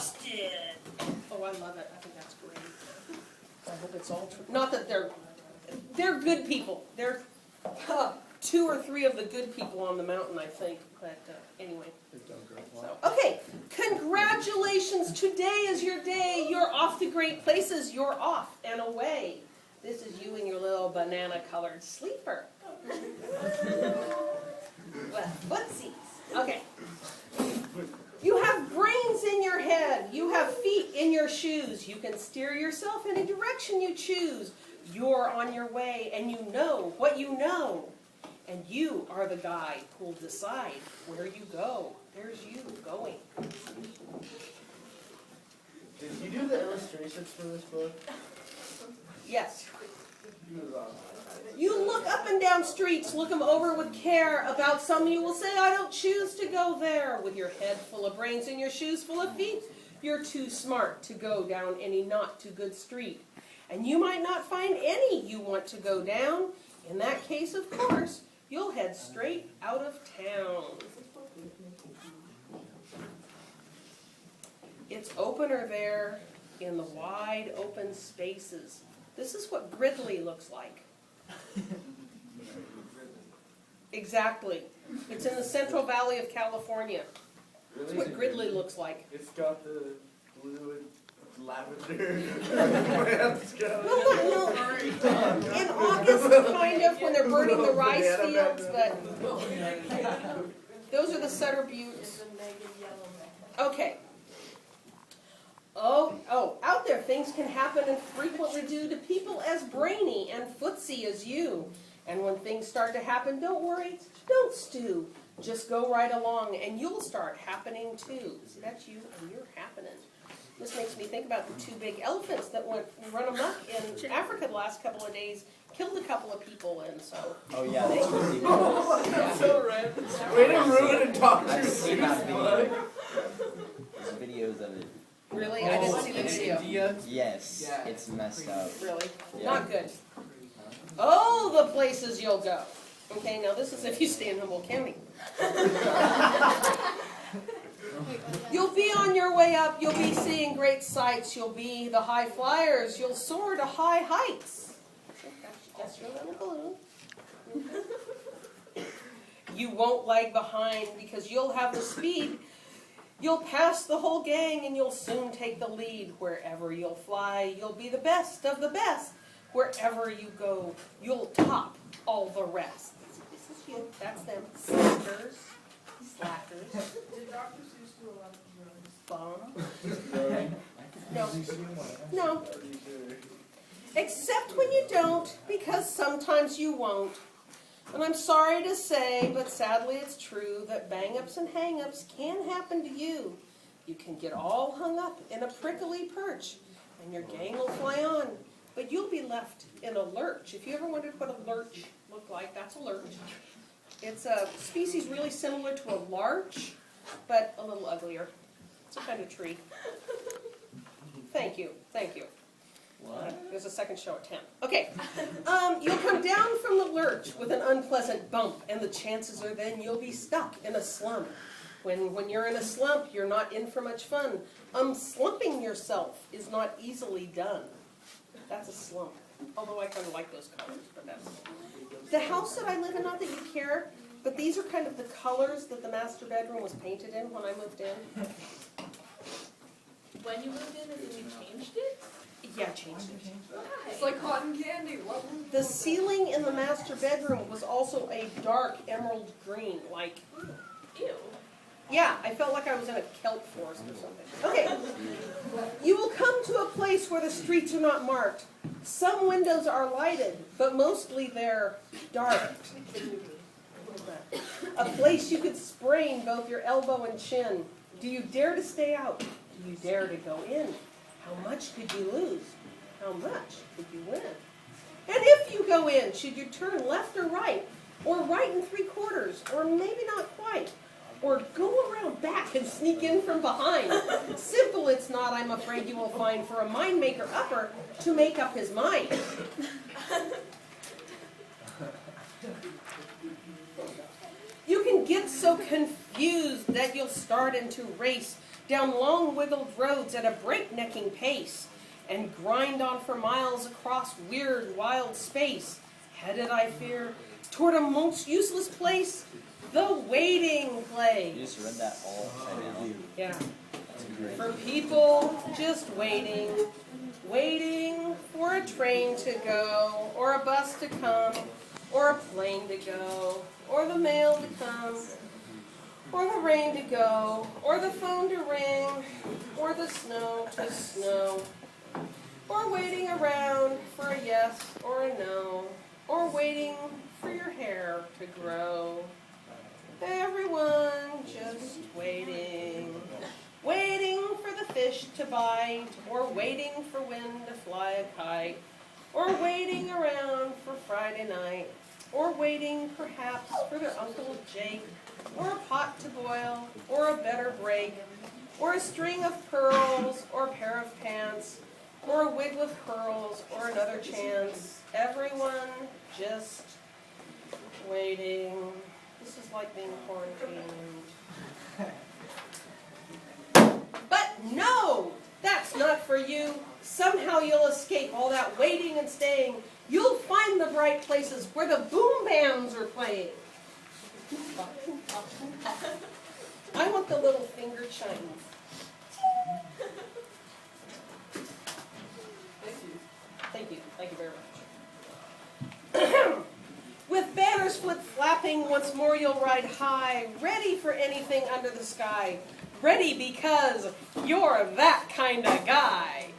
busted. Oh, I love it. I think that's great. I hope it's all true. Not that they're good people. They're 2 or 3 of the good people on the mountain, I think. But anyway. So, okay, congratulations. Today is your day. You're off to great places. You're off and away. This is you in your little banana-colored sleeper. Well, footsies. Okay. You have brains in your head. You have feet in your shoes. You can steer yourself any direction you choose. You're on your way, and you know what you know. And you are the guide who'll decide where you go. There's you going. Did you do the illustrations for this book? Yes. You look up and down streets, look them over with care. About some you will say, I don't choose to go there. With your head full of brains and your shoes full of feet, you're too smart to go down any not too good street. And you might not find any you want to go down. In that case, of course, you'll head straight out of town. It's opener there in the wide open spaces. This is what Gridley looks like. Exactly. It's in the Central Valley of California. That's what Gridley looks like. It's got the blue and lavender. Well, no. In August, kind of, when they're burning the rice fields, but those are the Sutter Buttes. Okay. Oh, out there things can happen and frequently do to people as brainy and footsy as you. And when things start to happen, don't worry, don't stew. Just go right along and you'll start happening too. See, that's you and you're happening. This makes me think about the 2 big elephants that run amok in Africa the last couple of days, killed a couple of people, and so. Oh yeah, that's really That's so random. Way to ruin and talk I've to seen that video. There's videos of it. Really? I didn't see the video. Yes, it's messed up. Really? Yeah. Not good. Oh, the places you'll go. Okay, now this is if you stay in Humboldt County. You'll be on your way up. You'll be seeing great sights. You'll be the high flyers. You'll soar to high heights. Guess you're in a balloon. You won't lag behind because you'll have the speed. You'll pass the whole gang and you'll soon take the lead. Wherever you'll fly, you'll be the best of the best. Wherever you go, you'll top all the rest. This is you. That's them. Slackers. Slackers. Did Dr. Seuss do a lot of drugs? Bomb. No. No. Except when you don't, because sometimes you won't. And I'm sorry to say, but sadly it's true, that bang-ups and hang-ups can happen to you. You can get all hung up in a prickly perch, and your gang will fly on, but you'll be left in a lurch. If you ever wondered what a lurch looked like, that's a lurch. It's a species really similar to a larch, but a little uglier. It's a kind of tree. Thank you. Thank you. There's a second show at 10. Okay. You'll come down from the lurch with an unpleasant bump, and the chances are then you'll be stuck in a slump. When you're in a slump, you're not in for much fun. Slumping yourself is not easily done. That's a slump. Although I kind of like those colors, but that's... The house that I live in, not that you care, but these are kind of the colors that the master bedroom was painted in when I moved in. When you moved in, and then you changed it? Yeah, I changed it. It's like cotton candy. The ceiling in the master bedroom was also a dark emerald green, like... Ew. Yeah, I felt like I was in a kelp forest or something. Okay. You will come to a place where the streets are not marked. Some windows are lighted, but mostly they're dark. A place you could sprain both your elbow and chin. Do you dare to stay out? Do you dare to go in? How much could you lose? How much could you win? And if you go in, should you turn left or right? Or right and 3/4? Or maybe not quite? Or go around back and sneak in from behind? Simple it's not, I'm afraid you will find, for a mind maker upper to make up his mind. You can get so confused that you'll start into race. down long wiggled roads at a breaknecking pace, and grind on for miles across weird, wild space, headed, I fear, toward a most useless place, the waiting place. You just read that all upside down. Yeah. That's great. For people just waiting, waiting for a train to go, or a bus to come, or a plane to go, or the mail to come, or the rain to go, or the phone to ring, or the snow to snow, or waiting around for a yes or a no, or waiting for your hair to grow. Everyone just waiting, waiting for the fish to bite, or waiting for wind to fly a kite, or waiting around for Friday night, or waiting perhaps for their Uncle Jake, or a pot to boil, or a better break, or a string of pearls, or a pair of pants, or a wig with curls, or another chance. Everyone just waiting. This is like being quarantined. But no, that's not for you. Somehow you'll escape all that waiting and staying. You'll find the bright places where the boom bands are playing. I want the little finger chimes. Thank you very much. With banners flip-flapping, once more you'll ride high, ready for anything under the sky. Ready because you're that kind of guy.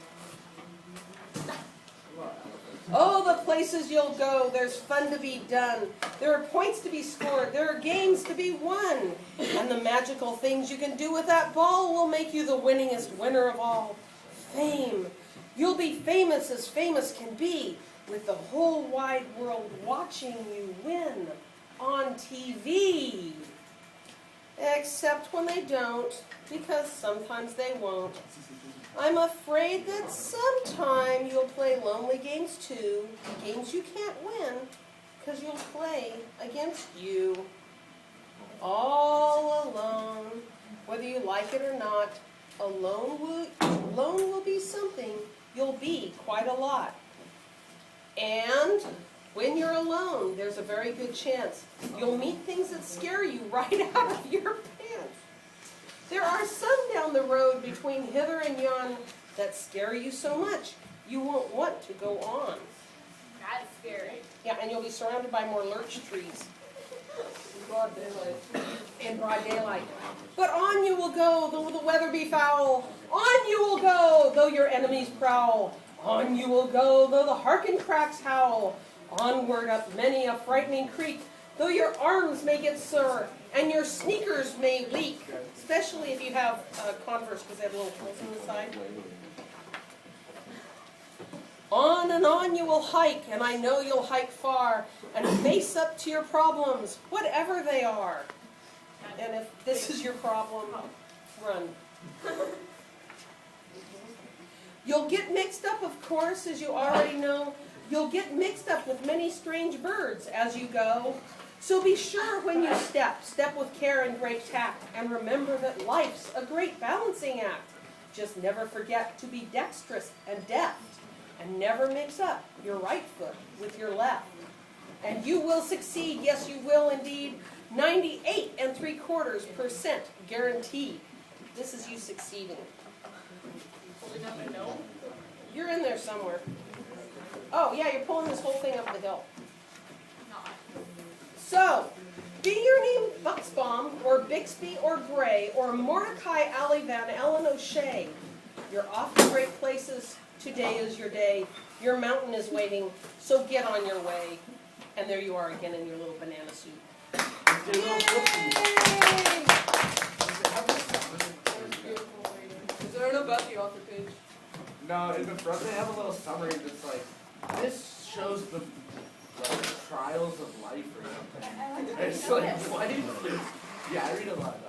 Oh, the places you'll go, there's fun to be done. There are points to be scored, there are games to be won. And the magical things you can do with that ball will make you the winningest winner of all. Fame. You'll be famous as famous can be, with the whole wide world watching you win on TV. Except when they don't, because sometimes they won't. I'm afraid that sometime you'll play lonely games too, games you can't win, because you'll play against you. All alone, whether you like it or not, alone will be something you'll be quite a lot. And when you're alone, there's a very good chance you'll meet things that scare you right out of your pants. There are some down the road between hither and yon that scare you so much you won't want to go on. That's scary. Yeah, and you'll be surrounded by more lurch trees. Broad daylight. In broad daylight. But on you will go, though the weather be foul. On you will go, though your enemies prowl. On you will go, though the hearken cracks howl. Onward up many a frightening creek, though your arms may get sore, and your sneakers may leak, especially if you have Converse, because they have little holes in the side. On and on you will hike, and I know you'll hike far, and face up to your problems, whatever they are. And if this is your problem, run. You'll get mixed up, of course, as you already know. You'll get mixed up with many strange birds as you go. So be sure when you step with care and great tact, and remember that life's a great balancing act. Just never forget to be dexterous and deft, and never mix up your right foot with your left. And you will succeed, yes you will indeed, 98 3/4% guaranteed. This is you succeeding. Holding up a note? You're in there somewhere. Oh yeah, you're pulling this whole thing up the hill. Not. So, be your name Buxbaum, or Bixby, or Gray, or Mordecai Alley Van Ellen O'Shea. You're off to great places. Today is your day. Your mountain is waiting, so get on your way. And there you are again in your little banana suit. Yay! Is there an about the author page? No, in the front they have a little summary that's like, this shows the trials of life or something. It's like, what? Yeah, I read a lot of that.